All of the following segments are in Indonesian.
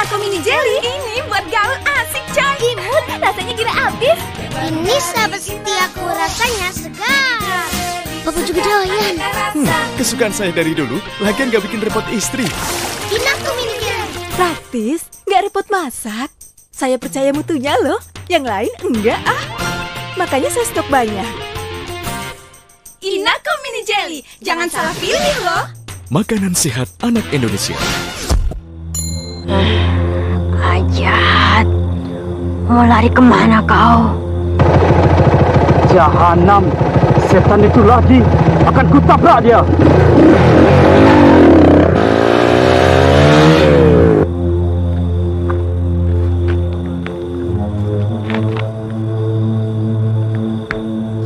Inako Mini Jelly. Ini buat gaul asik coy. Imut, rasanya gila abis. Ini sahabat setiaku, rasanya segar. Bapak juga doyan. Kesukaan saya dari dulu, lagian gak bikin repot istri. Inako Mini Jelly. Praktis, gak repot masak. Saya percaya mutunya loh, yang lain enggak ah. Makanya saya stok banyak. Inako Mini Jelly, jangan salah pilih loh. Makanan sehat anak Indonesia. Ajat, mau lari kemana kau? Jahanam, setan itu lagi akan kutabrak dia.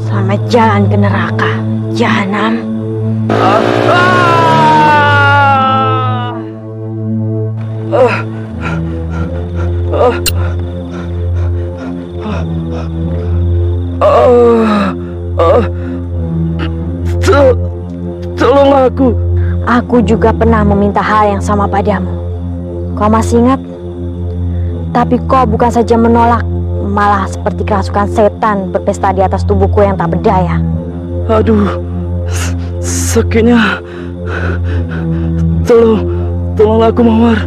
Selamat jalan ke neraka, Jahanam. Tolong aku. Aku juga pernah meminta hal yang sama padamu. Kau masih ingat? Tapi kau bukan saja menolak, malah seperti kerasukan setan berpesta di atas tubuhku yang tak berdaya. Aduh, sakitnya. Tolong aku, Mawar.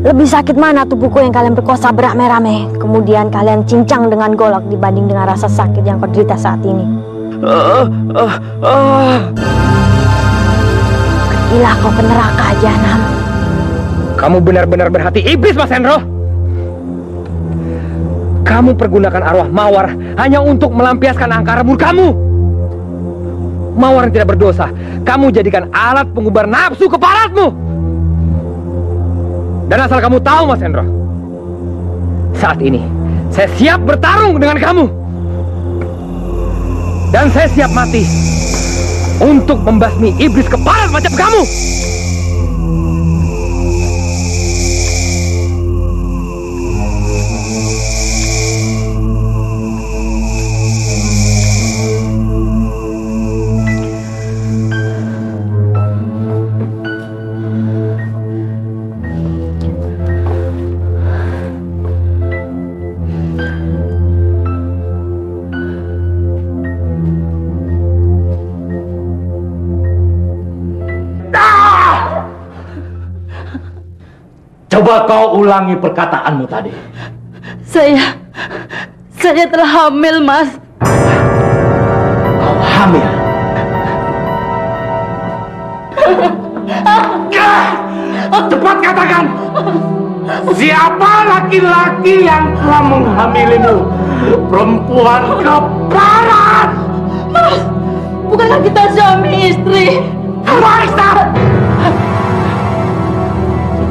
Lebih sakit mana tubuhku yang kalian perkosa beramai-ramai, kemudian kalian cincang dengan golok dibanding dengan rasa sakit yang kau derita saat ini? Pergilah kau ke neraka, Jahanam. Kamu benar-benar berhati iblis, Mas Hendro. Kamu pergunakan arwah Mawar hanya untuk melampiaskan angkara murkamu. Mawar yang tidak berdosa, kamu jadikan alat pengubar nafsu keparatmu. Dan asal kamu tahu, Mas Hendro, saat ini saya siap bertarung dengan kamu. Dan saya siap mati untuk membasmi iblis keparat macam kamu. Coba kau ulangi perkataanmu tadi. Saya telah hamil, Mas. Kau hamil? Cepat katakan, siapa laki-laki yang telah menghamilimu? Perempuan keparat! Mas, bukankah kita suami istri? Maisa!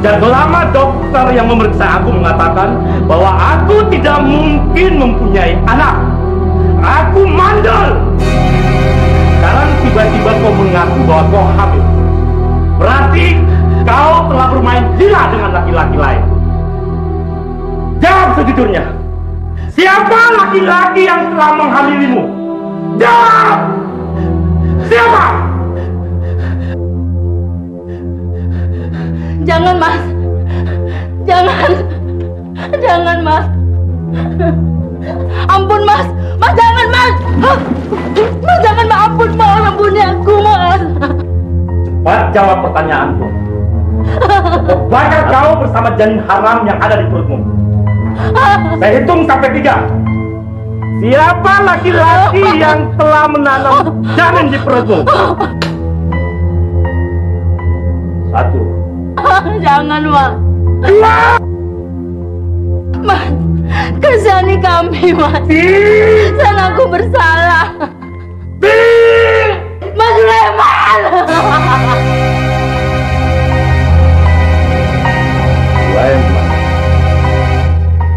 Sejak lama dokter yang memeriksa aku mengatakan bahwa aku tidak mungkin mempunyai anak. Aku mandul. Sekarang tiba-tiba kau mengaku bahwa kau hamil. Berarti kau telah bermain gila dengan laki-laki lain. Jawab sejujurnya. Siapa laki-laki yang telah menghamilimu? Jawab! Siapa? Jangan, Mas. Jangan, Mas. Ampun, Mas. Mas, jangan, Mas. Mas, jangan, Mas. Ampun, Mas. Ampuni aku, Mas. Cepat jawab pertanyaanku. Bakar kau bersama janin haram yang ada di perutmu. Saya hitung sampai 3. Siapa laki-laki yang telah menanam janin di perutmu? 1. Jangan, Mas. 2. Mas, kasihani kami, Mas. Dan aku bersalah. Mas Sulaiman. Sulaiman,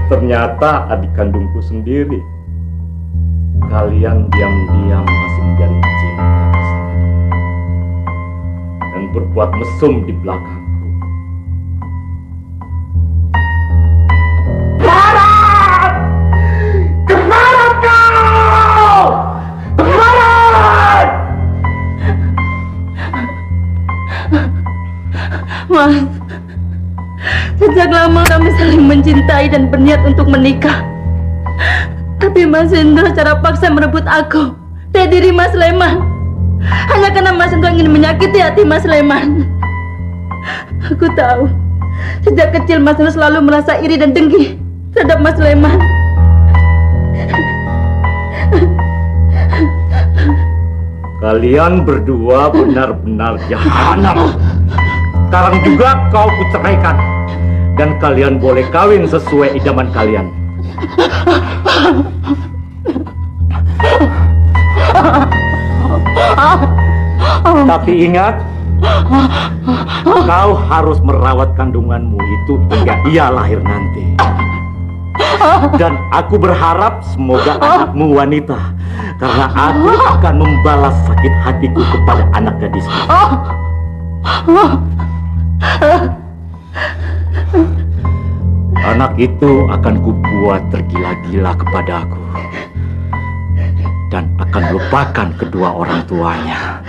ternyata adik kandungku sendiri. Kalian diam-diam masih menjalin cinta bersama dan berbuat mesum di belakangku. Barat! Kemana kau? Barat! Mas, Sejak lama kami saling mencintai dan berniat untuk menikah. Tapi Mas Hendro cara paksa merebut aku dari diri Mas Leman. Hanya karena Mas Hendro ingin menyakiti hati Mas Leman. Aku tahu, sejak kecil Mas Hendro selalu merasa iri dan dengki terhadap Mas Leman. Kalian berdua benar-benar jahanam. Sekarang juga kau kuceraikan. Dan kalian boleh kawin sesuai idaman kalian. Tapi ingat, kau harus merawat kandunganmu itu hingga ia lahir nanti. Dan aku berharap semoga anakmu wanita, karena aku akan membalas sakit hatiku kepada anak gadisku. Anak itu akan kubuat tergila-gila kepadaku dan akan lupakan kedua orang tuanya.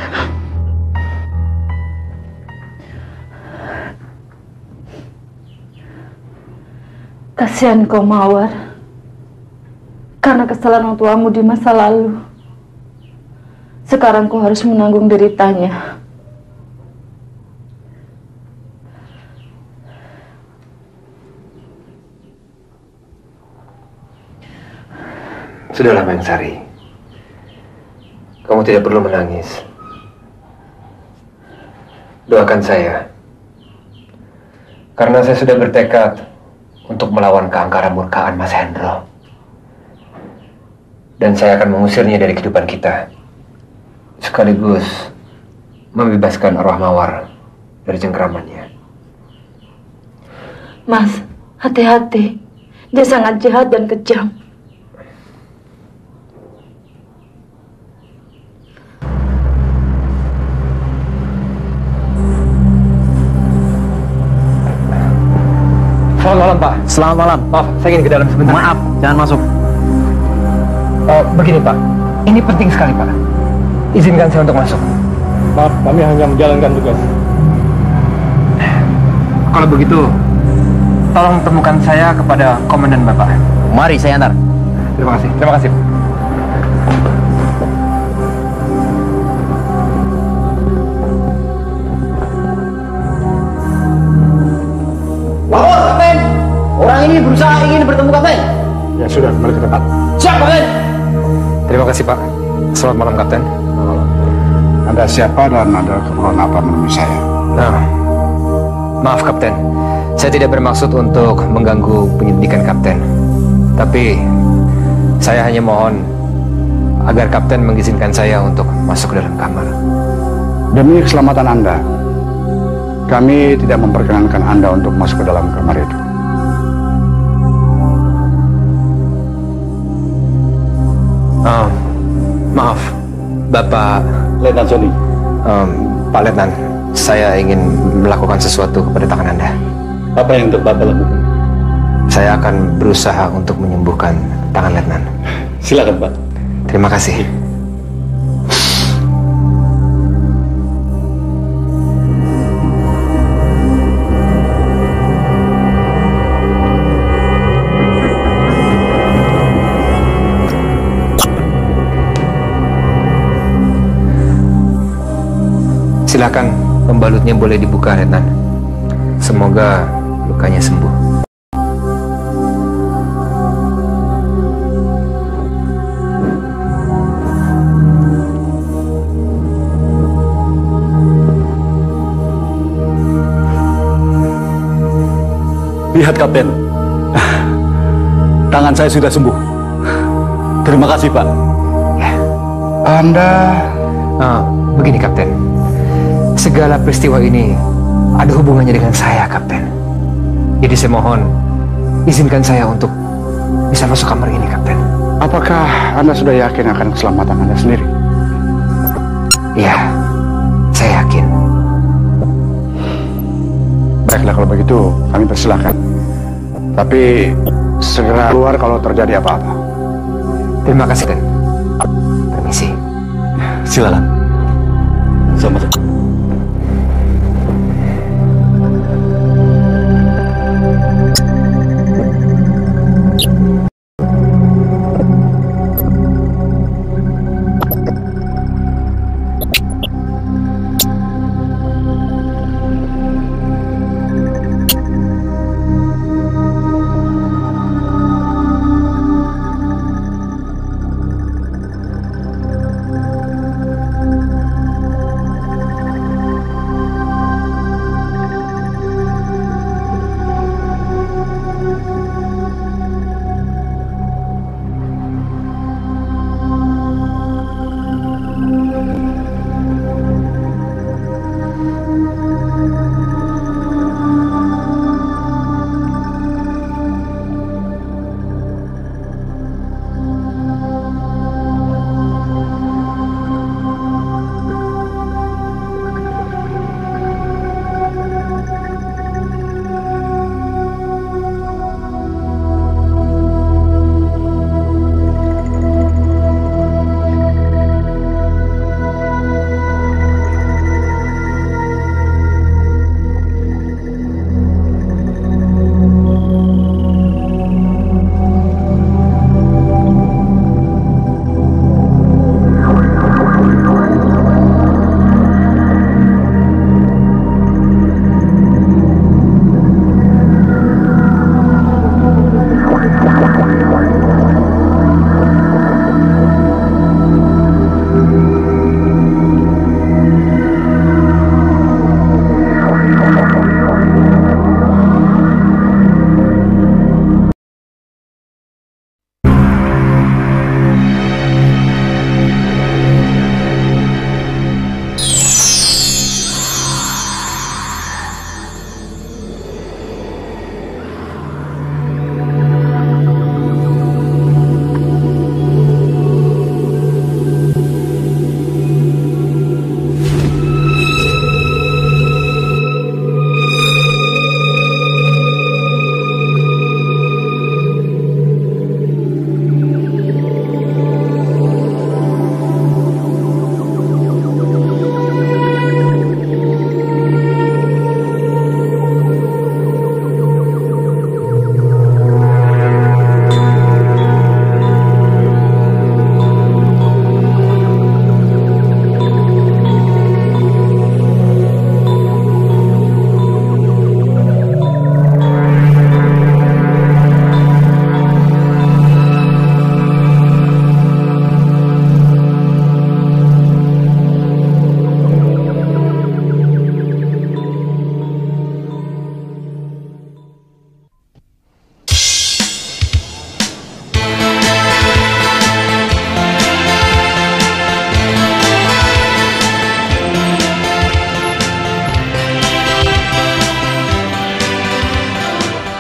Kasihan kau Mawar, karena kesalahan orang tuamu di masa lalu. Sekarang kau harus menanggung deritanya. Sudahlah Mengsari, kamu tidak perlu menangis. Doakan saya, karena saya sudah bertekad untuk melawan keangkara murkaan Mas Hendro. Dan saya akan mengusirnya dari kehidupan kita, sekaligus membebaskan arwah Mawar dari cengkramannya. Mas, hati-hati. Dia sangat jahat dan kejam. Selamat malam, Pak. Selamat malam. Maaf, saya ingin ke dalam sebentar. Maaf, jangan masuk. Begini, Pak. Ini penting sekali, Pak. Izinkan saya untuk masuk. Maaf, kami hanya menjalankan tugas. Kalau begitu, tolong temukan saya kepada komandan Bapak. Mari saya antar. Terima kasih. Terima kasih. Lapor, Kapten. Orang ini berusaha ingin bertemu Kapten. Ya sudah, kembali ke tempat. Siap, Kapten. Terima kasih, Pak. Selamat malam, Kapten. Anda siapa dan ada keperluan apa menemui saya? Nah, maaf, Kapten. Saya tidak bermaksud untuk mengganggu penyelidikan Kapten. Tapi, saya hanya mohon agar Kapten mengizinkan saya untuk masuk ke dalam kamar. Demi keselamatan Anda, kami tidak memperkenankan Anda untuk masuk ke dalam kamar itu. Maaf, Bapak Letnan Sony. Pak Letnan, saya ingin melakukan sesuatu kepada tangan Anda. Apa yang untuk Bapak lakukan? Saya akan berusaha untuk menyembuhkan tangan Letnan. Silakan, Pak. Terima kasih. Silakan, pembalutnya boleh dibuka, Letnan. Semoga lukanya sembuh. Lihat, Kapten. Tangan saya sudah sembuh. Terima kasih, Pak. Anda... Begini, Kapten. Segala peristiwa ini ada hubungannya dengan saya, Kapten. Jadi saya mohon, izinkan saya untuk bisa masuk kamar ini, Kapten. Apakah Anda sudah yakin akan keselamatan Anda sendiri? Iya, saya yakin. Baiklah, kalau begitu kami persilahkan. Tapi segera keluar kalau terjadi apa-apa. Terima kasih, Kapten. Permisi. Silakan. Sama-sama.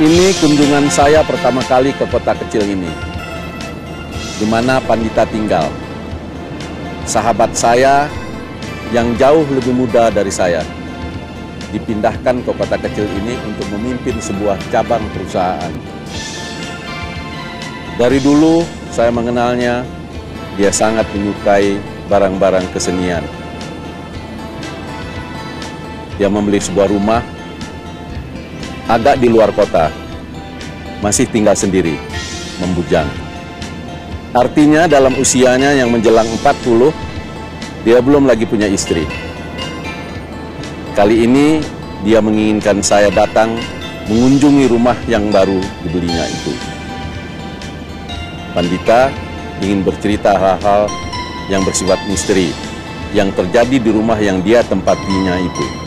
Ini kunjungan saya pertama kali ke kota kecil ini, di mana Pandita tinggal. Sahabat saya yang jauh lebih muda dari saya, dipindahkan ke kota kecil ini untuk memimpin sebuah cabang perusahaan. Dari dulu saya mengenalnya, dia sangat menyukai barang-barang kesenian. Dia membeli sebuah rumah agak di luar kota, masih tinggal sendiri, membujang. Artinya dalam usianya yang menjelang 40, dia belum lagi punya istri. Kali ini dia menginginkan saya datang mengunjungi rumah yang baru dibelinya itu. Pandita ingin bercerita hal-hal yang bersifat misteri yang terjadi di rumah yang dia tempatinya itu.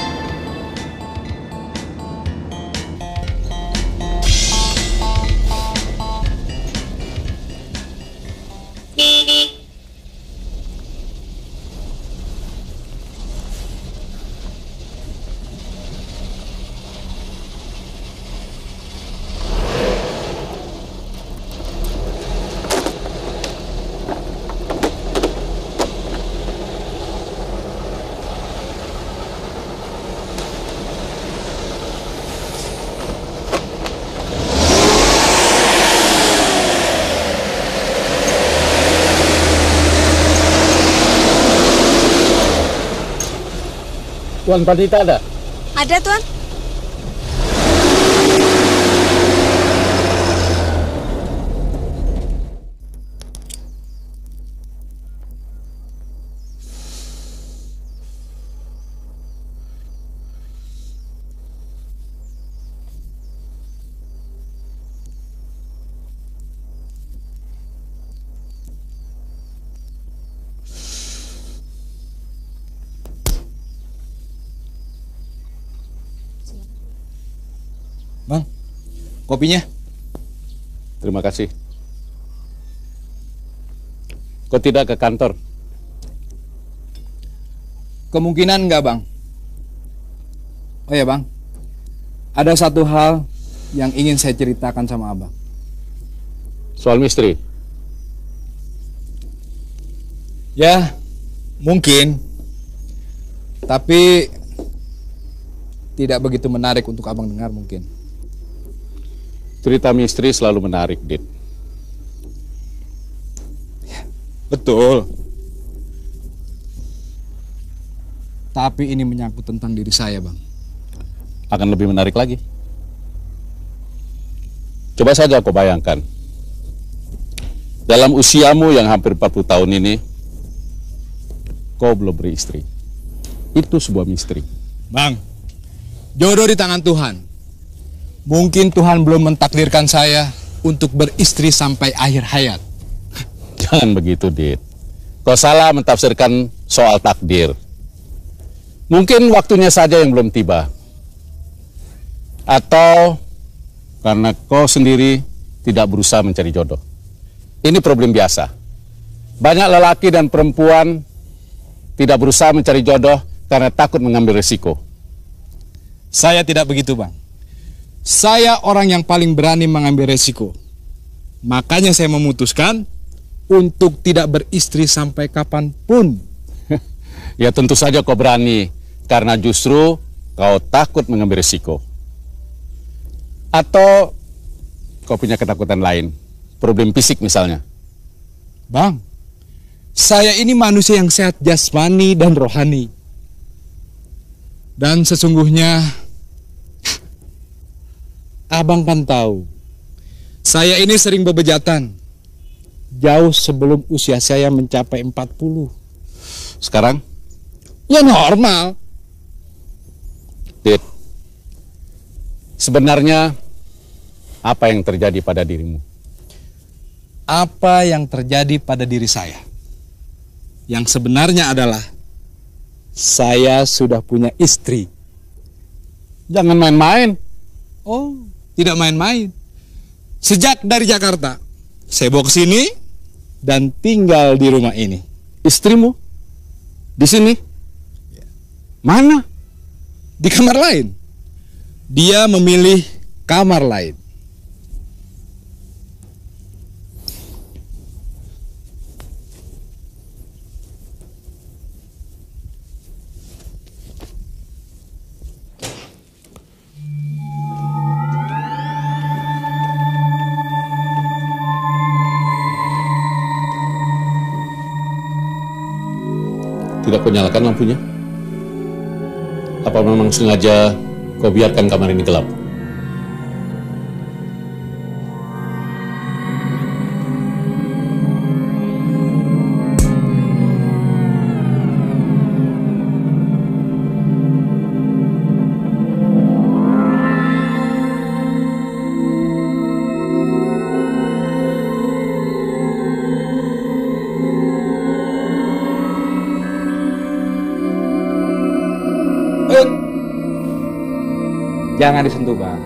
Tuan Pandita ada? Ada, Tuan. kopinya. Terima kasih. Kok tidak ke kantor? Kemungkinan enggak, Bang. Oh ya, Bang. Ada satu hal yang ingin saya ceritakan sama Abang. Soal misteri? Ya, mungkin. Tapi tidak begitu menarik untuk Abang dengar mungkin. Cerita misteri selalu menarik, Dit. Betul. Tapi ini menyangkut tentang diri saya, Bang. Akan lebih menarik lagi. Coba saja kau bayangkan. Dalam usiamu yang hampir 40 tahun ini, kau belum beristri. Itu sebuah misteri. Bang, jodoh di tangan Tuhan. Mungkin Tuhan belum mentakdirkan saya untuk beristri sampai akhir hayat. Jangan begitu, Dit. Kau salah mentafsirkan soal takdir. Mungkin waktunya saja yang belum tiba. Atau karena kau sendiri tidak berusaha mencari jodoh. Ini problem biasa. Banyak lelaki dan perempuan tidak berusaha mencari jodoh karena takut mengambil risiko. Saya tidak begitu, Bang. Saya orang yang paling berani mengambil risiko. Makanya saya memutuskan untuk tidak beristri sampai kapanpun. Ya tentu saja kau berani, karena justru kau takut mengambil risiko. Atau kau punya ketakutan lain, problem fisik misalnya. Bang, saya ini manusia yang sehat jasmani dan rohani. Dan sesungguhnya, Abang kan tahu, saya ini sering bebejatan. Jauh sebelum usia saya mencapai 40. Sekarang? Ya normal. Dit, sebenarnya apa yang terjadi pada dirimu? Apa yang terjadi pada diri saya? Yang sebenarnya adalah saya sudah punya istri. Jangan main-main. Oh, tidak main-main. Sejak dari Jakarta, saya bawa ke sini dan tinggal di rumah ini. Istrimu? Di sini? Mana? Di kamar lain. Dia memilih kamar lain. Tidak kau nyalakan lampunya? Apa memang sengaja kau biarkan kamar ini gelap? Jangan disentuh, Bang.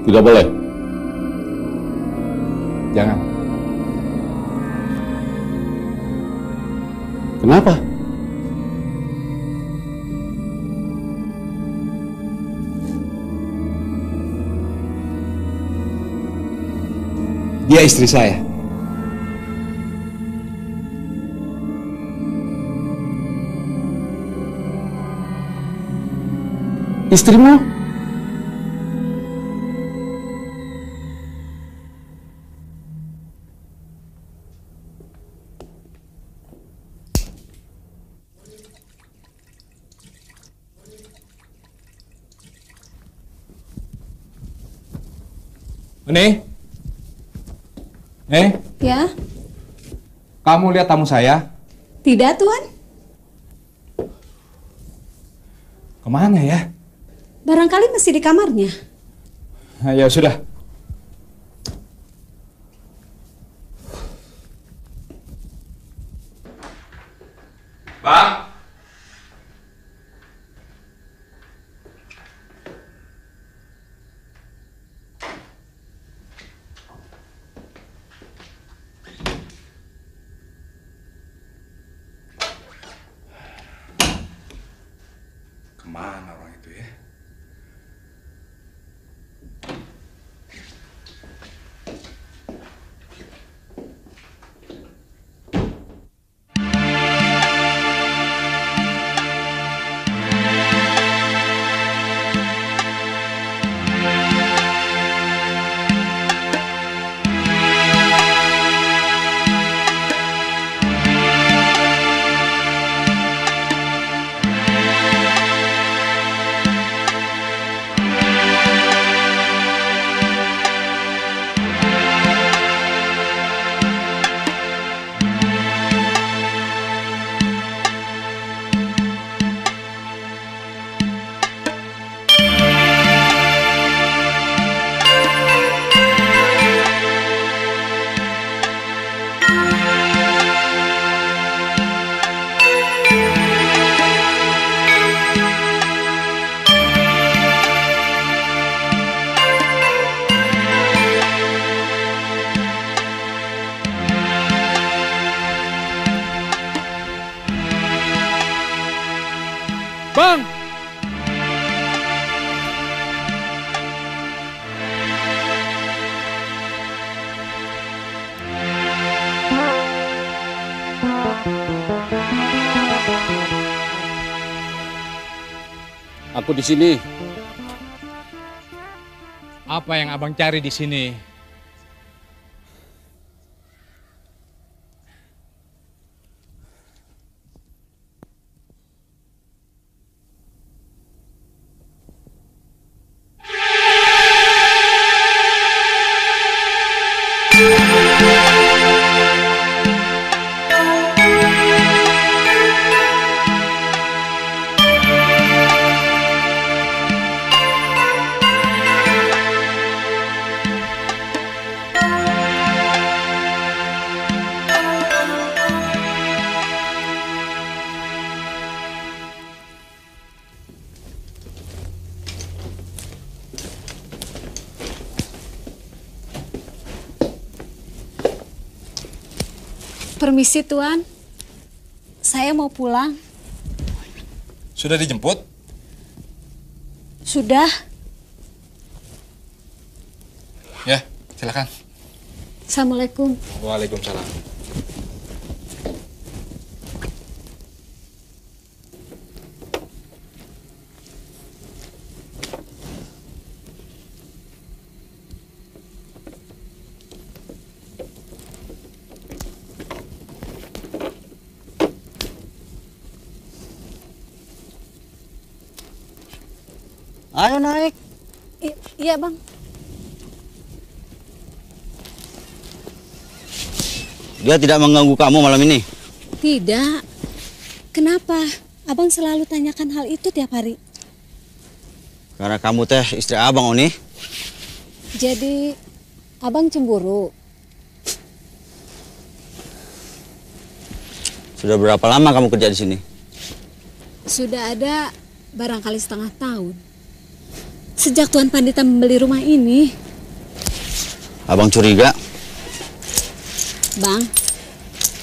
Tidak boleh? Jangan. Kenapa? Dia istri saya. Istrimu? Ya, Kamu lihat tamu saya? tidak Tuan. Kemana ya? Barangkali masih di kamarnya. Ya sudah. Bang. Kemana orang itu ya? Bang! Aku di sini. Apa yang abang cari di sini? Permisi Tuan, saya mau pulang. Sudah dijemput? Sudah. Ya, silakan. Assalamualaikum. Waalaikumsalam. Ayo naik. Iya bang. Dia tidak mengganggu kamu malam ini? Tidak. Kenapa? Abang selalu tanyakan hal itu tiap hari. Karena kamu teh istri abang, Oni. Jadi abang cemburu? Sudah berapa lama kamu kerja di sini? Sudah ada barangkali setengah tahun. Sejak Tuan Pandita membeli rumah ini. Abang curiga? Bang,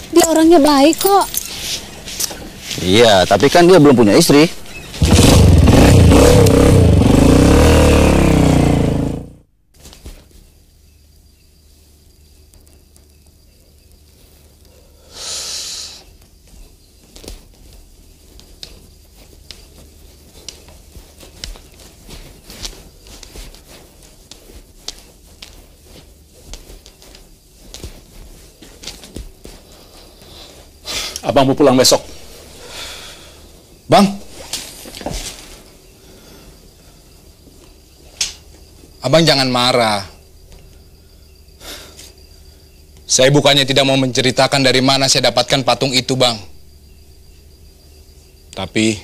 dia orangnya baik kok. Iya, tapi kan dia belum punya istri. Abang mau pulang besok. Bang. Abang jangan marah. Saya bukannya tidak mau menceritakan dari mana saya dapatkan patung itu, Bang. Tapi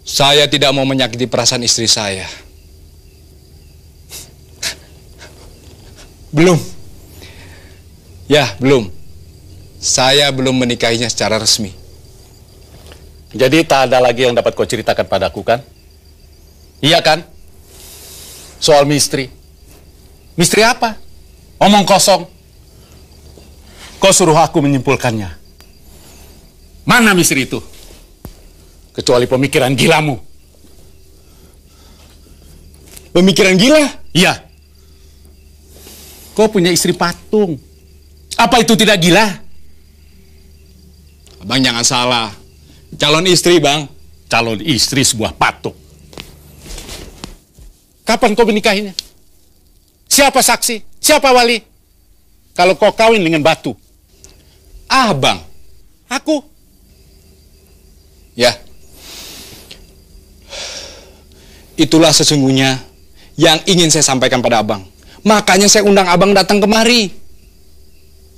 saya tidak mau menyakiti perasaan istri saya. Belum. Ya, belum. Saya belum menikahinya secara resmi. Jadi tak ada lagi yang dapat kau ceritakan padaku, kan? Iya kan? Soal misteri. Misteri apa? Omong kosong. Kau suruh aku menyimpulkannya. Mana misteri itu? kecuali pemikiran gilamu. Pemikiran gila? Iya. Kau punya istri patung. Apa itu tidak gila? Abang jangan salah. Calon istri, Bang. Calon istri sebuah patung. Kapan kau menikahinya? Siapa saksi? Siapa wali? Kalau kau kawin dengan batu. Bang. Aku. Ya. Itulah sesungguhnya yang ingin saya sampaikan pada abang. Makanya saya undang abang datang kemari.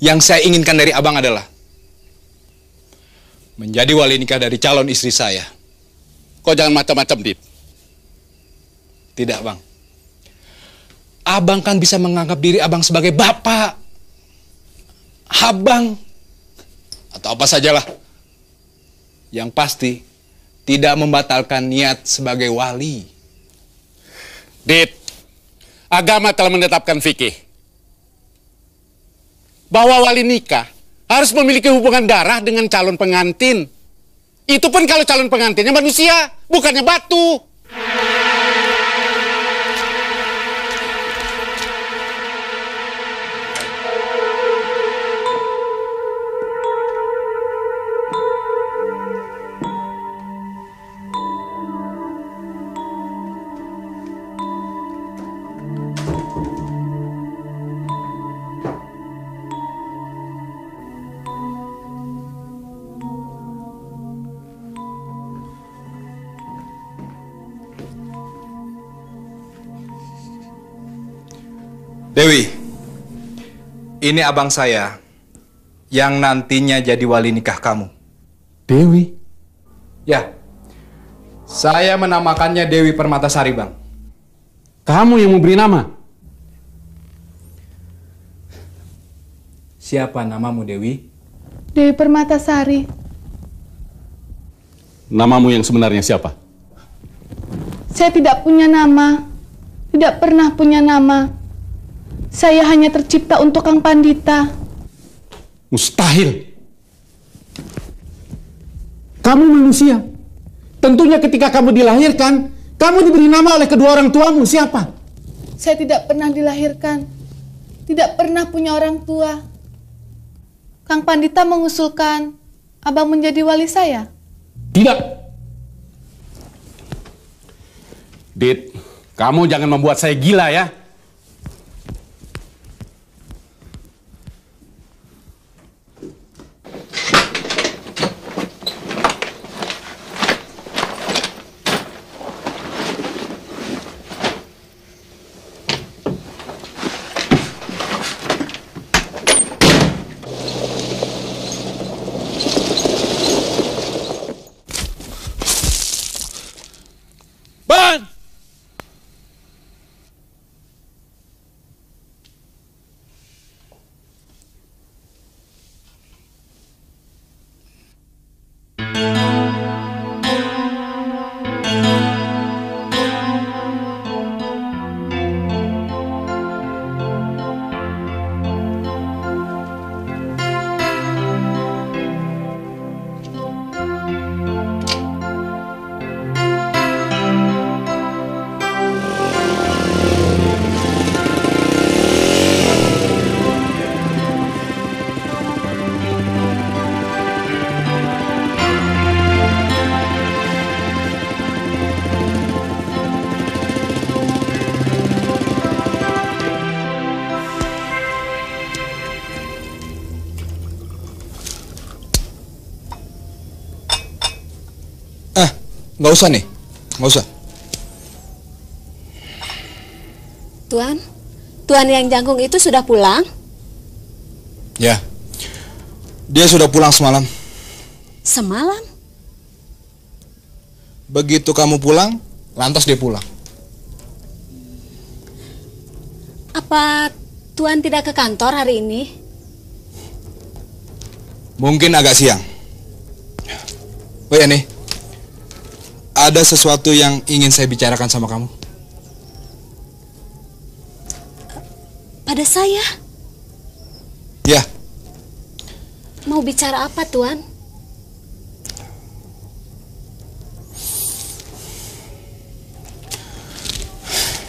Yang saya inginkan dari abang adalah menjadi wali nikah dari calon istri saya. Kau jangan macam-macam, Dit. Tidak, Bang. Abang kan bisa menganggap diri abang sebagai bapak. Abang. Atau apa sajalah. Yang pasti tidak membatalkan niat sebagai wali. Dit, agama telah menetapkan fikih bahwa wali nikah harus memiliki hubungan darah dengan calon pengantin. Itu pun kalau calon pengantinnya manusia, bukannya batu. Dewi, ini abang saya yang nantinya jadi wali nikah kamu. Dewi? Ya, saya menamakannya Dewi Permatasari, Bang. Kamu yang memberi nama? Siapa namamu, Dewi? Dewi Permatasari. Namamu yang sebenarnya siapa? Saya tidak punya nama. Tidak pernah punya nama. Saya hanya tercipta untuk Kang Pandita. Mustahil. Kamu manusia. Tentunya ketika kamu dilahirkan, kamu diberi nama oleh kedua orang tuamu. Siapa? Saya tidak pernah dilahirkan. Tidak pernah punya orang tua. Kang Pandita mengusulkan abang menjadi wali saya. Tidak. Dit, kamu jangan membuat saya gila ya. Nggak usah nih, nggak usah. Tuan yang jangkung itu sudah pulang? Ya, dia sudah pulang semalam. Semalam? Begitu kamu pulang, lantas dia pulang. Apa Tuan tidak ke kantor hari ini? Mungkin agak siang. Oh ya nih, ada sesuatu yang ingin saya bicarakan sama kamu. Pada saya? Ya. Mau bicara apa, Tuan?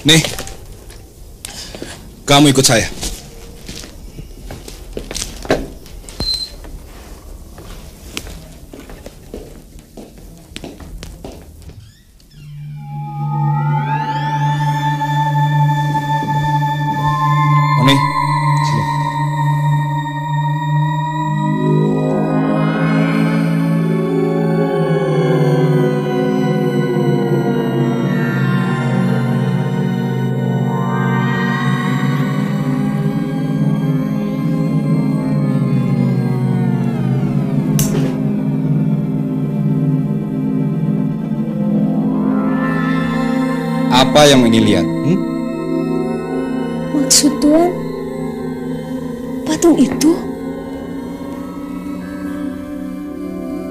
Nih, kamu ikut saya. Oni, sini. Apa yang ini lihat? Maksud Tuan, patung itu?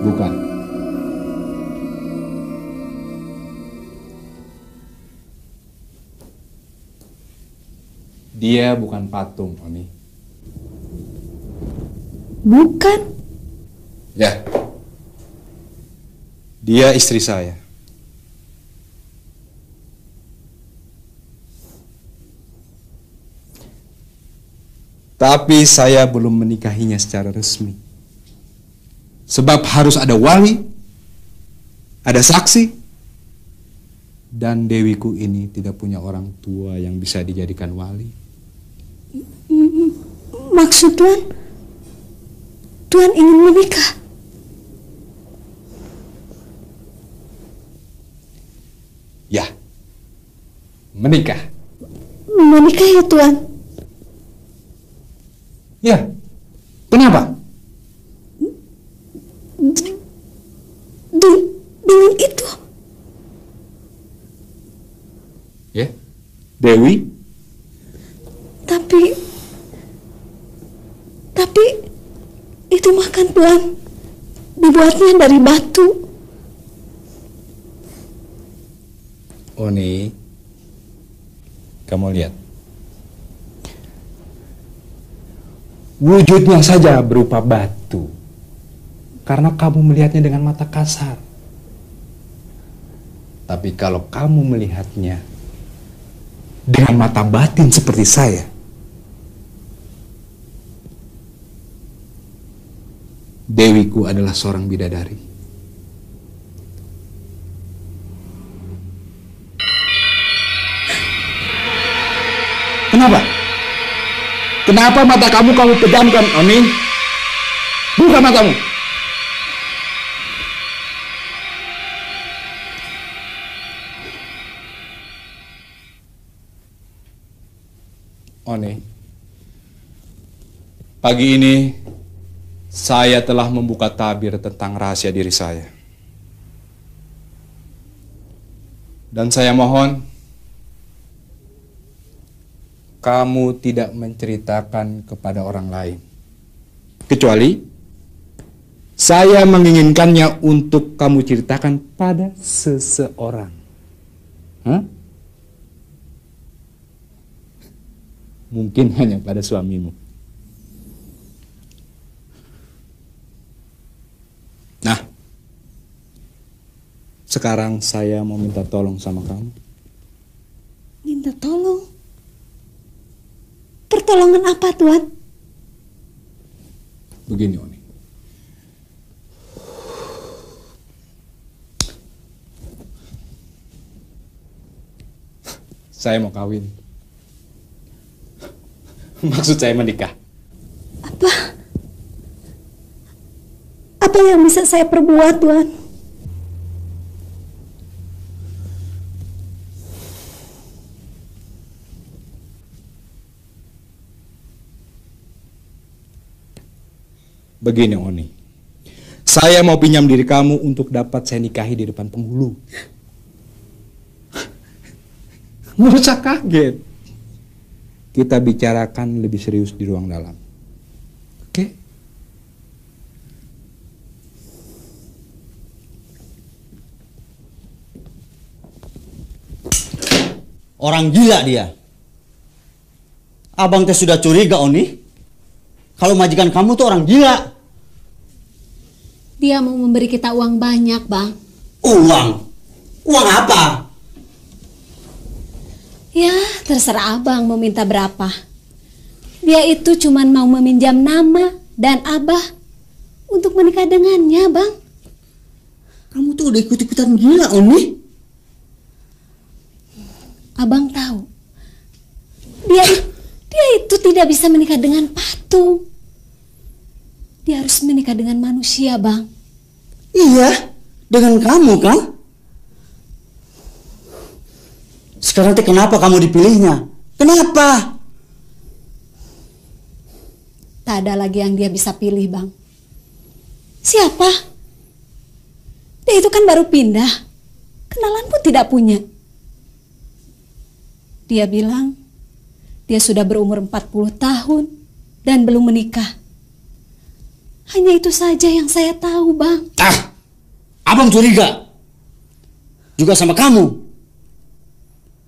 Bukan. Dia bukan patung, Oni. Bukan. Ya. Dia istri saya. Tapi saya belum menikahinya secara resmi. Sebab harus ada wali, ada saksi, dan Dewiku ini tidak punya orang tua yang bisa dijadikan wali. Maksud Tuan, Tuan ingin menikah? Ya, menikah. Menikah ya Tuan? Ya, kenapa? Dengan itu? Ya, Dewi? Tapi itu makan Tuan, dibuatnya dari batu. Oni, kamu lihat. Wujudnya saja berupa batu. Karena kamu melihatnya dengan mata kasar. Tapi kalau kamu melihatnya dengan mata batin seperti saya, Dewiku adalah seorang bidadari. Kenapa? Kenapa mata kamu pejamkan, Oni? Buka matamu. Oni, pagi ini saya telah membuka tabir tentang rahasia diri saya. Dan saya mohon kamu tidak menceritakan kepada orang lain. Kecuali saya menginginkannya untuk kamu ceritakan pada seseorang. Hah? Mungkin hanya pada suamimu. Nah, sekarang saya mau minta tolong sama kamu. Minta tolong? Pertolongan apa, Tuan? Begini, Oni. Saya mau kawin. Maksud saya menikah. Apa yang bisa saya perbuat, Tuan? Begini, Oni. Saya mau pinjam diri kamu untuk dapat saya nikahi di depan penghulu. Nggak usah kaget. Kita bicarakan lebih serius di ruang dalam. Oke? Orang gila dia. Abang teh sudah curiga, Oni. Kalau majikan kamu tuh orang gila. Dia mau memberi kita uang banyak, Bang. Uang? Uang apa? Ya, terserah abang mau minta berapa. Dia itu cuman mau meminjam nama dan abah untuk menikah dengannya, Bang. Kamu tuh udah ikut-ikutan gila, Oni. Abang tahu, dia itu tidak bisa menikah dengan patung. Dia harus menikah dengan manusia, Bang. Iya, dengan kamu kan? Sekarang teh kenapa kamu dipilihnya? Kenapa? Tak ada lagi yang dia bisa pilih, Bang. Siapa? Dia itu kan baru pindah. Kenalan pun tidak punya. Dia bilang dia sudah berumur 40 tahun dan belum menikah. Hanya itu saja yang saya tahu, Bang. Abang curiga. Juga sama kamu.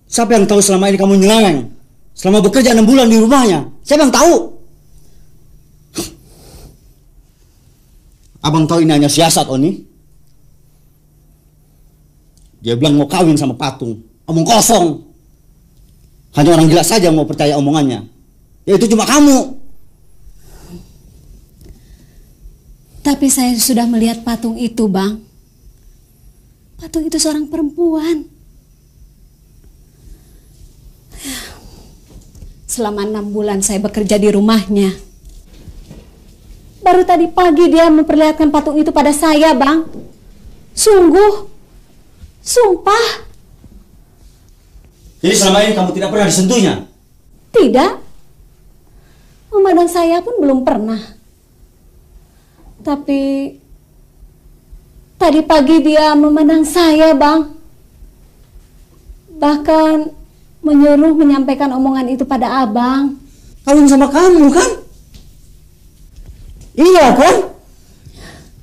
Siapa yang tahu selama ini kamu nyeleweng? Selama bekerja 6 bulan di rumahnya. Siapa yang tahu? Abang tahu ini hanya siasat, Oni. Dia bilang mau kawin sama patung. Omong kosong. Hanya orang gila saja yang mau percaya omongannya. Ya itu cuma kamu. Tapi saya sudah melihat patung itu, Bang. Patung itu seorang perempuan. Selama 6 bulan saya bekerja di rumahnya. Baru tadi pagi dia memperlihatkan patung itu pada saya, Bang. Sungguh. Sumpah. Jadi selama ini kamu tidak pernah disentuhnya? Tidak. Memandang saya pun belum pernah. Tapi tadi pagi dia memandang saya, Bang. Bahkan menyuruh menyampaikan omongan itu pada abang. Kawin sama kamu kan? Iya kan?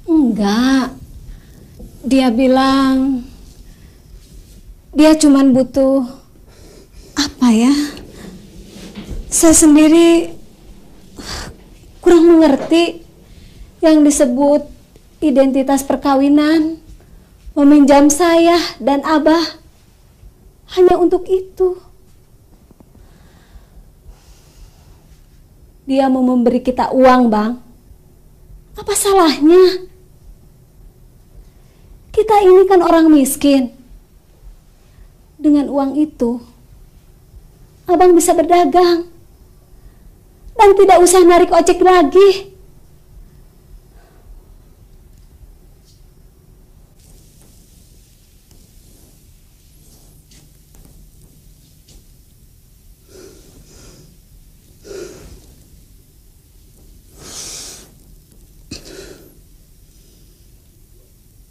Enggak. Dia bilang dia cuman butuh apa ya? Saya sendiri kurang mengerti yang disebut identitas perkawinan. Meminjam saya dan abah hanya untuk itu. Dia mau memberi kita uang, Bang. Apa salahnya? Kita ini kan orang miskin. Dengan uang itu, abang bisa berdagang. Dan tidak usah narik ojek lagi.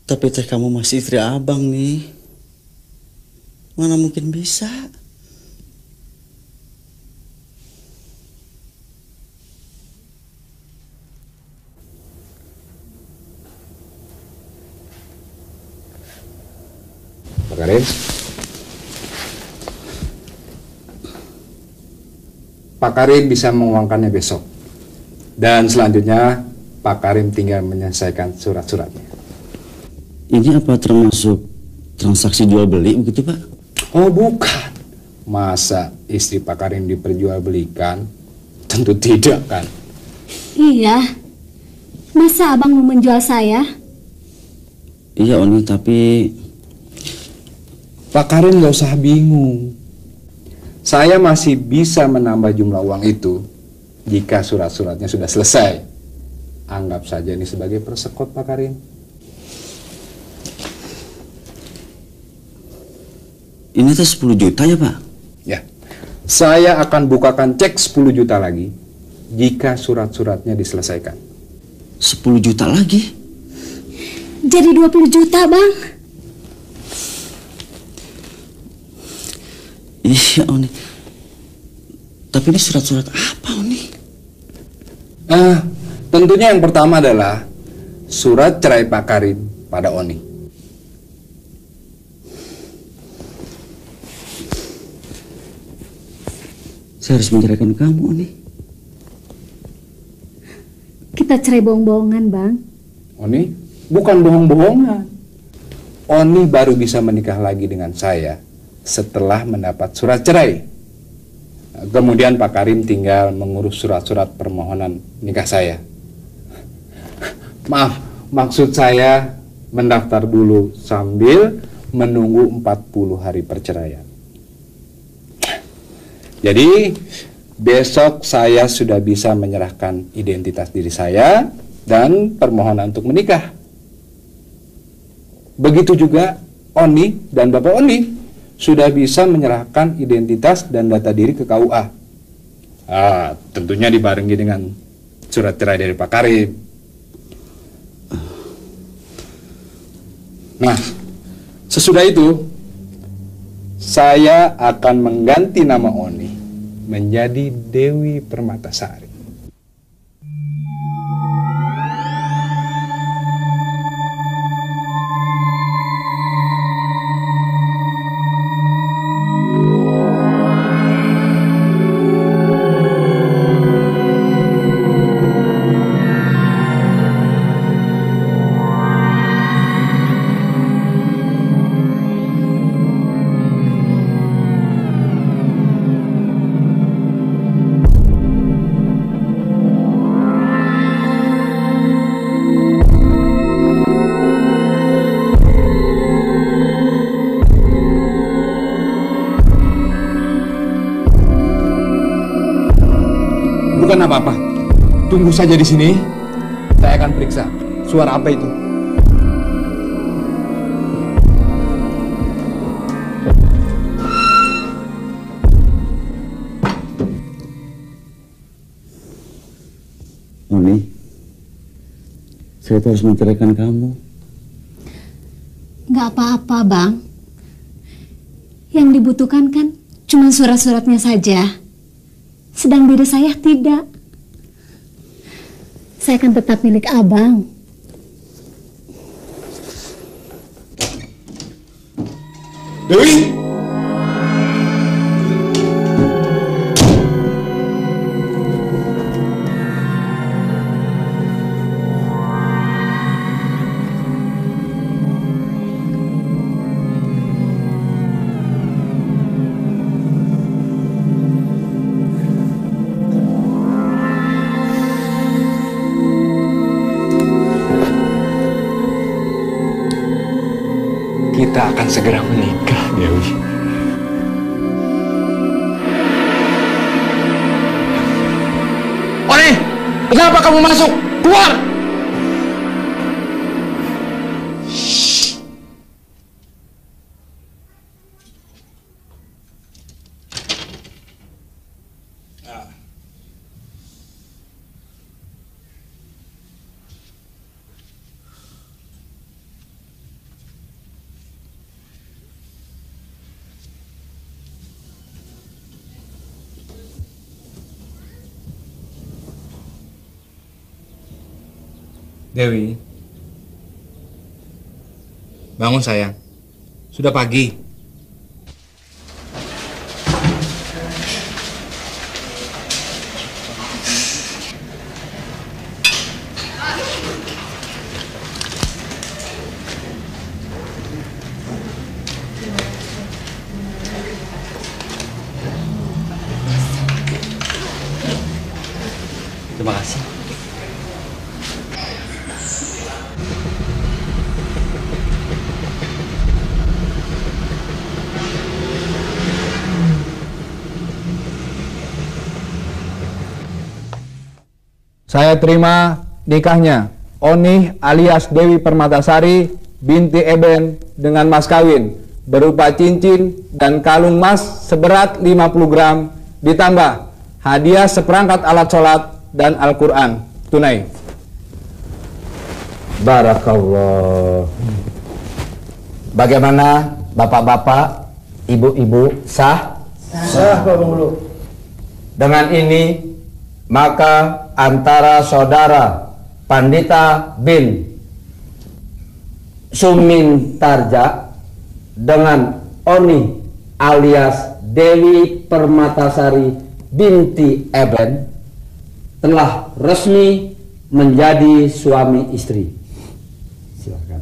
Tapi teh kamu masih istri abang nih. Mana mungkin bisa? Pak Karim. Pak Karim bisa menguangkannya besok. Dan selanjutnya Pak Karim tinggal menyelesaikan surat-suratnya. Ini apa termasuk transaksi jual beli begitu, Pak? Oh bukan. Masa istri Pak Karim diperjualbelikan? Tentu tidak kan. Iya. Masa abang mau menjual saya? Iya Oni, tapi Pak Karim gak usah bingung. Saya masih bisa menambah jumlah uang itu jika surat-suratnya sudah selesai. Anggap saja ini sebagai persekot, Pak Karim. Ini tuh 10 juta ya, Pak? Ya. Saya akan bukakan cek 10 juta lagi jika surat-suratnya diselesaikan. 10 juta lagi? Jadi 20 juta, Bang. Iya, Oni. Tapi ini surat-surat apa, Oni? Tentunya yang pertama adalah surat cerai Pak Karim pada Oni. Saya harus menceraikan kamu, Oni. Kita cerai bohong-bohongan, Bang. Oni, bukan bohong-bohongan. Oni baru bisa menikah lagi dengan saya setelah mendapat surat cerai. Kemudian Pak Karim tinggal mengurus surat-surat permohonan nikah saya. Maaf, maksud saya mendaftar dulu sambil menunggu 40 hari perceraian. Jadi besok saya sudah bisa menyerahkan identitas diri saya dan permohonan untuk menikah. Begitu juga Oni dan Bapak Oni sudah bisa menyerahkan identitas dan data diri ke KUA. Tentunya dibarengi dengan surat cerai dari Pak Karim. Nah, sesudah itu saya akan mengganti nama Oni menjadi Dewi Permatasari. Bukan apa-apa. Tunggu saja di sini. Saya akan periksa. Suara apa itu? Oni, saya harus menceraikan kamu. Nggak apa-apa, Bang. Yang dibutuhkan kan cuma surat-suratnya saja. Sedang diri saya tidak. Saya akan tetap milik Abang. Dewi! Kita akan segera menikah, Dewi. Oni, kenapa kamu masuk? Keluar! Dewi, bangun sayang. Sudah pagi. Terima kasih. Saya terima nikahnya Oni alias Dewi Permatasari binti Eben dengan mas kawin berupa cincin dan kalung emas seberat 50 gram ditambah hadiah seperangkat alat sholat dan Al-Quran tunai. Barakallah. Bagaimana bapak-bapak, ibu-ibu, sah? Sah, Pak Penghulu. Dengan ini maka antara saudara Pandita bin Sumintarja dengan Oni alias Dewi Permatasari binti Eben telah resmi menjadi suami istri. Silakan.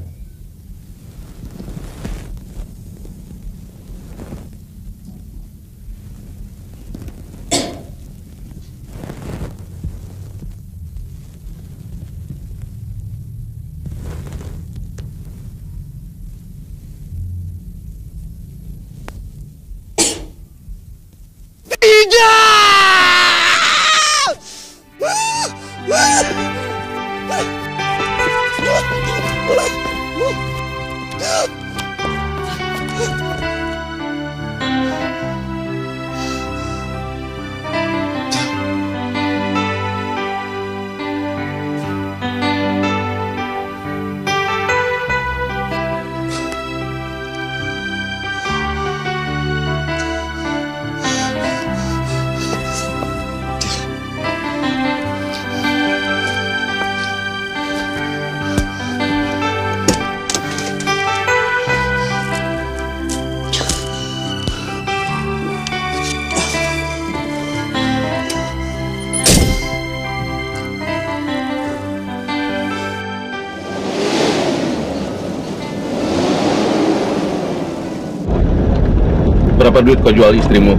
Berapa duit kau jual istrimu?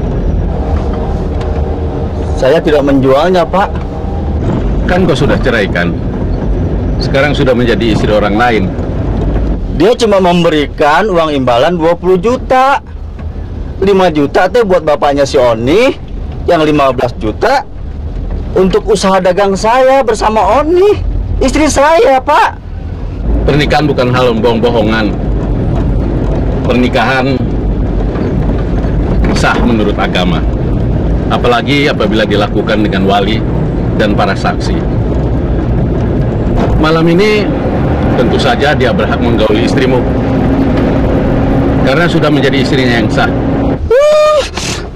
Saya tidak menjualnya, Pak. Kan kau sudah ceraikan. Sekarang sudah menjadi istri orang lain. Dia cuma memberikan uang imbalan 20 juta. 5 juta teh buat bapaknya si Oni, yang 15 juta untuk usaha dagang saya bersama Oni, istri saya, Pak. Pernikahan bukan hal bohong-bohongan. Pernikahan sah menurut agama, apalagi apabila dilakukan dengan wali dan para saksi. Malam ini tentu saja dia berhak menggauli istrimu karena sudah menjadi istrinya yang sah.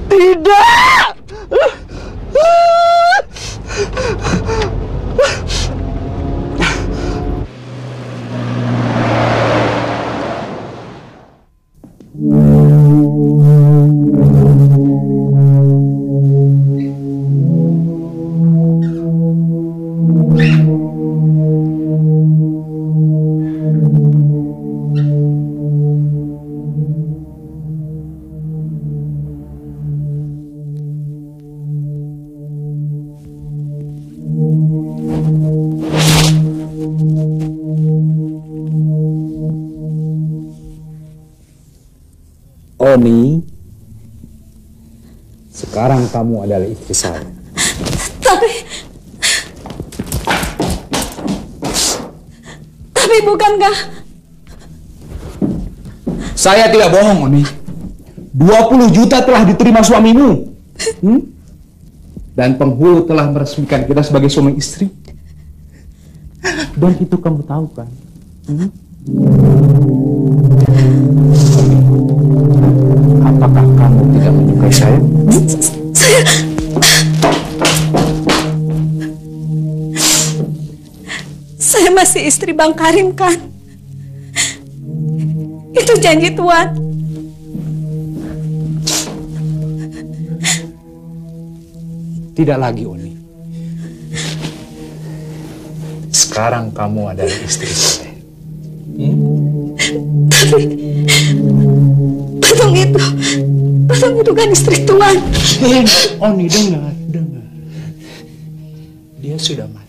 Tidak. Oni, sekarang kamu adalah istri saya. Tapi bukankah... Saya tidak bohong, Oni. 20 juta telah diterima suamimu. Dan penghulu telah meresmikan kita sebagai suami istri. Dan itu kamu tahu kan? Apakah kamu tidak menyukai saya? Saya masih istri Bang Karim kan? Itu janji Tuan. Tidak lagi, Oni. Sekarang kamu adalah istri saya. Tapi Patong itu kan istri Tuan. Oni, dengar. Dia sudah mati.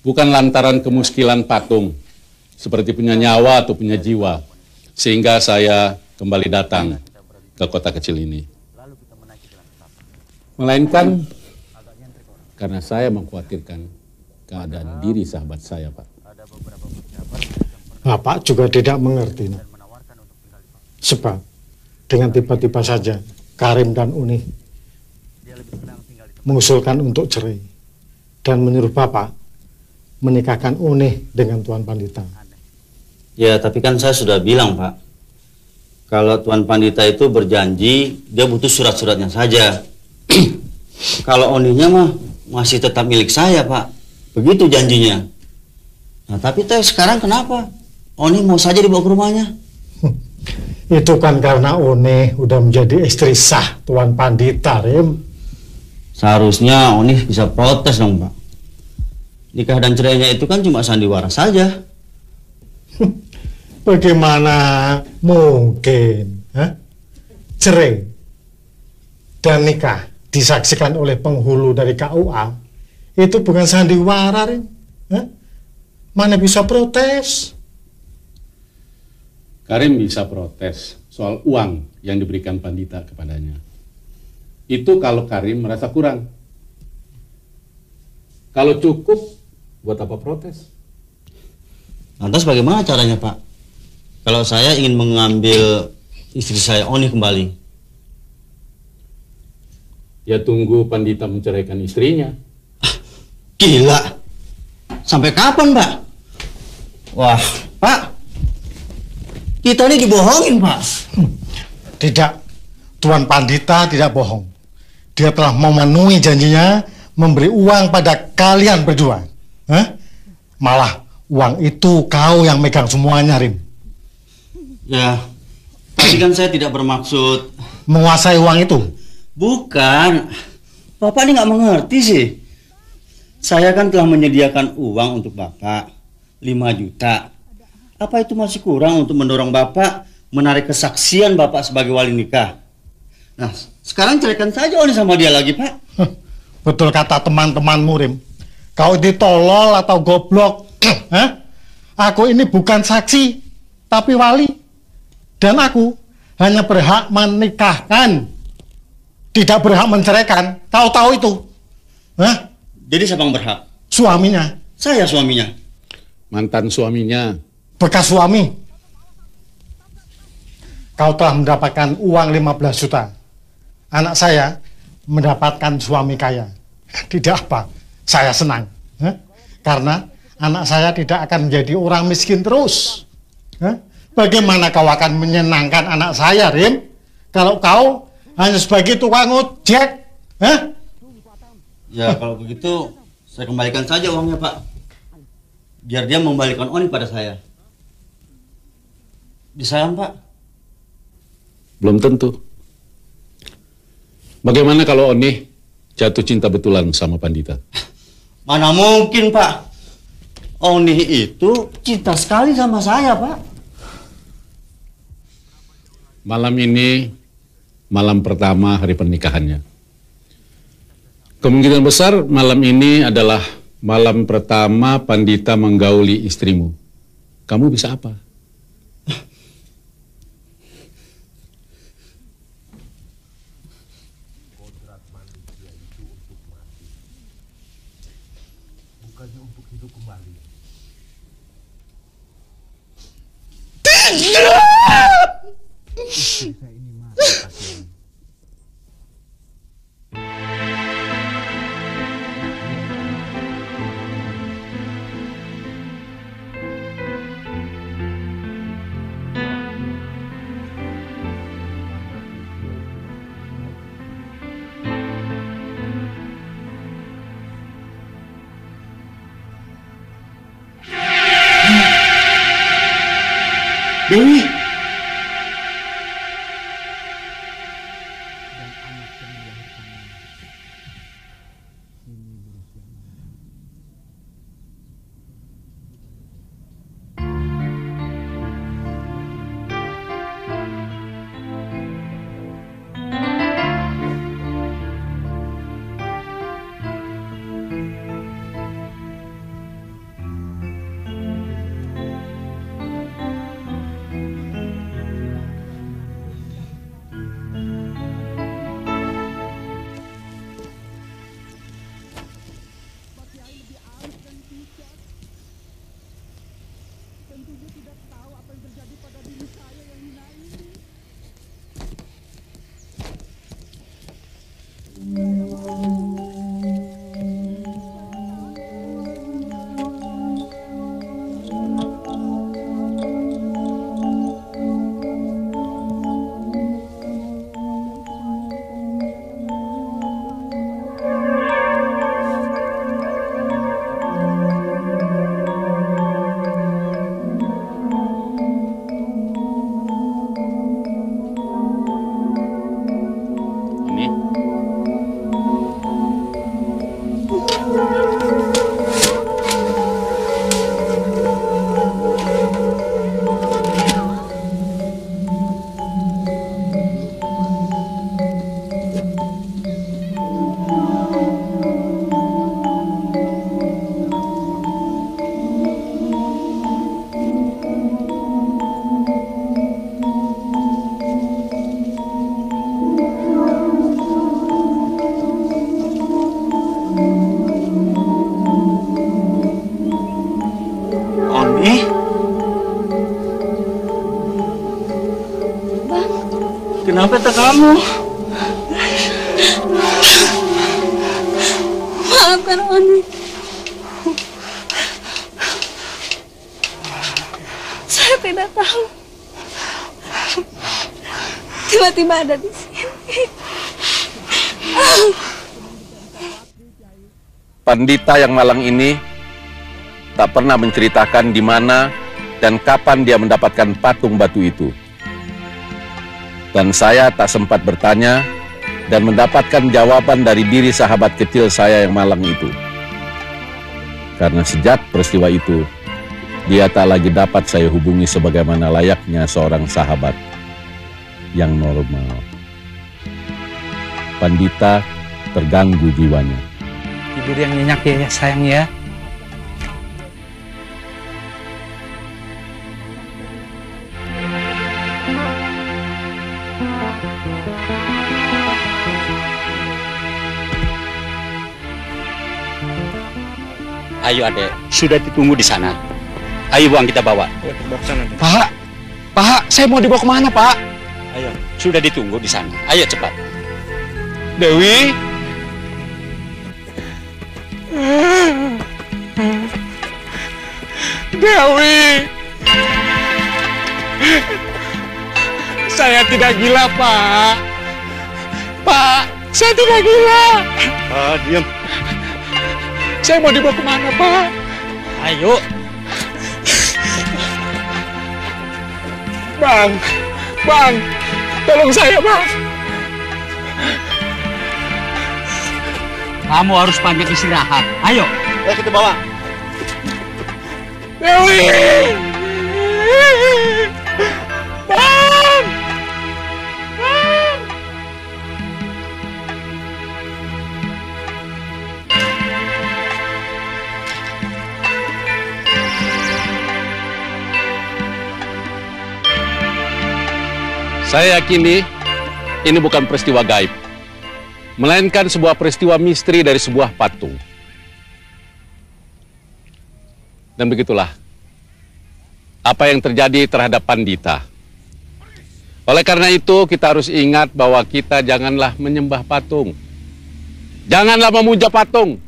Bukan lantaran kemuskilan Patung, seperti punya nyawa atau punya jiwa, sehingga saya kembali datang ke kota kecil ini. Melainkan karena saya mengkhawatirkan keadaan diri sahabat saya, Pak. Bapak juga tidak mengerti, Nak. Sebab dengan tiba-tiba saja Karim dan Uni mengusulkan untuk cerai dan menyuruh Bapak menikahkan Uni dengan Tuan Pandita. Ya, tapi kan saya sudah bilang, Pak. Kalau Tuan Pandita itu berjanji, dia butuh surat-suratnya saja. Kalau Oninya mah masih tetap milik saya, Pak. Begitu janjinya. Nah, tapi teh sekarang kenapa? Oni mau saja dibawa ke rumahnya. Itu kan karena Oni udah menjadi istri sah Tuan Pandita, Rim. Seharusnya Oni bisa protes dong, Pak. Nikah dan cerainya itu kan cuma sandiwara saja. Bagaimana mungkin cerai dan nikah disaksikan oleh penghulu dari KUA itu bukan sandiwara, Rim? Mana bisa protes? Karim bisa protes soal uang yang diberikan Pandita kepadanya. Itu kalau Karim merasa kurang. Kalau cukup, buat apa protes? Lantas bagaimana caranya, Pak? Kalau saya ingin mengambil istri saya Oni kembali. Ya tunggu Pandita menceraikan istrinya. Gila. Sampai kapan, Pak? Wah, Pak. Kita ini dibohongin, Pak. Tidak. Tuan Pandita tidak bohong. Dia telah memenuhi janjinya memberi uang pada kalian berdua. Malah uang itu kau yang megang semuanya, Rim. Ya, tapi kan saya tidak bermaksud menguasai uang itu. Bukan. Bapak ini nggak mengerti sih. Saya kan telah menyediakan uang untuk Bapak 5 juta. Apa itu masih kurang untuk mendorong Bapak menarik kesaksian Bapak sebagai wali nikah? Nah, sekarang ceraikan saja Oni sama dia lagi, Pak. Betul kata teman-temanmu, Rim. Kau ini tolol atau goblok? Aku ini bukan saksi, tapi wali. Dan aku hanya berhak menikahkan, tidak berhak menceraikan. Kau tahu itu? Jadi siapa yang berhak? Suaminya. Saya suaminya. Mantan suaminya. Bekas suami. Kau telah mendapatkan uang 15 juta. Anak saya mendapatkan suami kaya. Tidak apa, saya senang. Karena anak saya tidak akan menjadi orang miskin terus. Bagaimana kau akan menyenangkan anak saya, Rim? Kalau kau hanya sebagai tukang ojek? Ya, kalau begitu saya kembalikan saja uangnya, Pak. Biar dia membalikan Oni pada saya. Bisa kan, Pak? Belum tentu. Bagaimana kalau Oni jatuh cinta betulan sama Pandita? Mana mungkin, Pak. Oni itu cinta sekali sama saya, Pak. Malam ini malam pertama hari pernikahannya. Kemungkinan besar malam ini adalah malam pertama Pandita menggauli istrimu. Kamu bisa apa? Dewi. Apa kata kamu? Maafkan Oni. Saya tidak tahu. Tiba-tiba ada di sini. Pandita yang malang ini tak pernah menceritakan di mana dan kapan dia mendapatkan patung batu itu. Dan saya tak sempat bertanya dan mendapatkan jawaban dari diri sahabat kecil saya yang malang itu. Karena sejak peristiwa itu, dia tak lagi dapat saya hubungi sebagaimana layaknya seorang sahabat yang normal. Pandita terganggu jiwanya. Tidur yang nyenyak ya sayang ya. Ayo adek, sudah ditunggu di sana. Ayo Bang, kita bawa. Pak, saya mau dibawa kemana Pak? Ayo, sudah ditunggu di sana. Ayo cepat. Dewi. Dewi. Saya tidak gila Pak. Pak, saya tidak gila. Diam. Saya mau dibawa kemana, Pak? Ayo. Bang, tolong saya, Bang. Kamu harus banyak istirahat. Ayo. Ayo kita bawa. Dewi! Bang! Saya yakini ini bukan peristiwa gaib, melainkan sebuah peristiwa misteri dari sebuah patung. Dan begitulah apa yang terjadi terhadap Pandita. Oleh karena itu kita harus ingat bahwa kita janganlah menyembah patung. Janganlah memuja patung.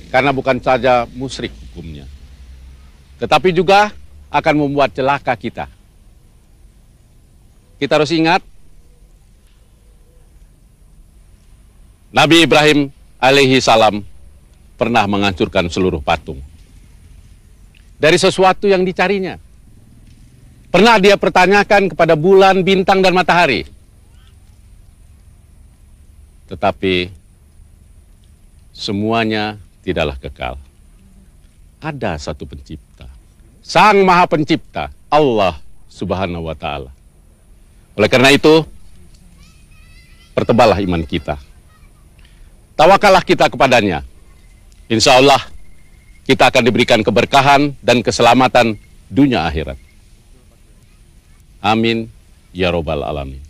Karena bukan saja musyrik hukumnya, tetapi juga akan membuat celaka kita. Kita harus ingat, Nabi Ibrahim alaihi salam pernah menghancurkan seluruh patung dari sesuatu yang dicarinya. Pernah dia pertanyakan kepada bulan, bintang, dan matahari. Tetapi semuanya tidaklah kekal. Ada satu pencipta, Sang Maha Pencipta, Allah Subhanahu wa Ta'ala. Oleh karena itu, perteballah iman kita. Tawakallah kita kepadanya. Insya Allah, kita akan diberikan keberkahan dan keselamatan dunia akhirat. Amin, ya Robbal Alamin.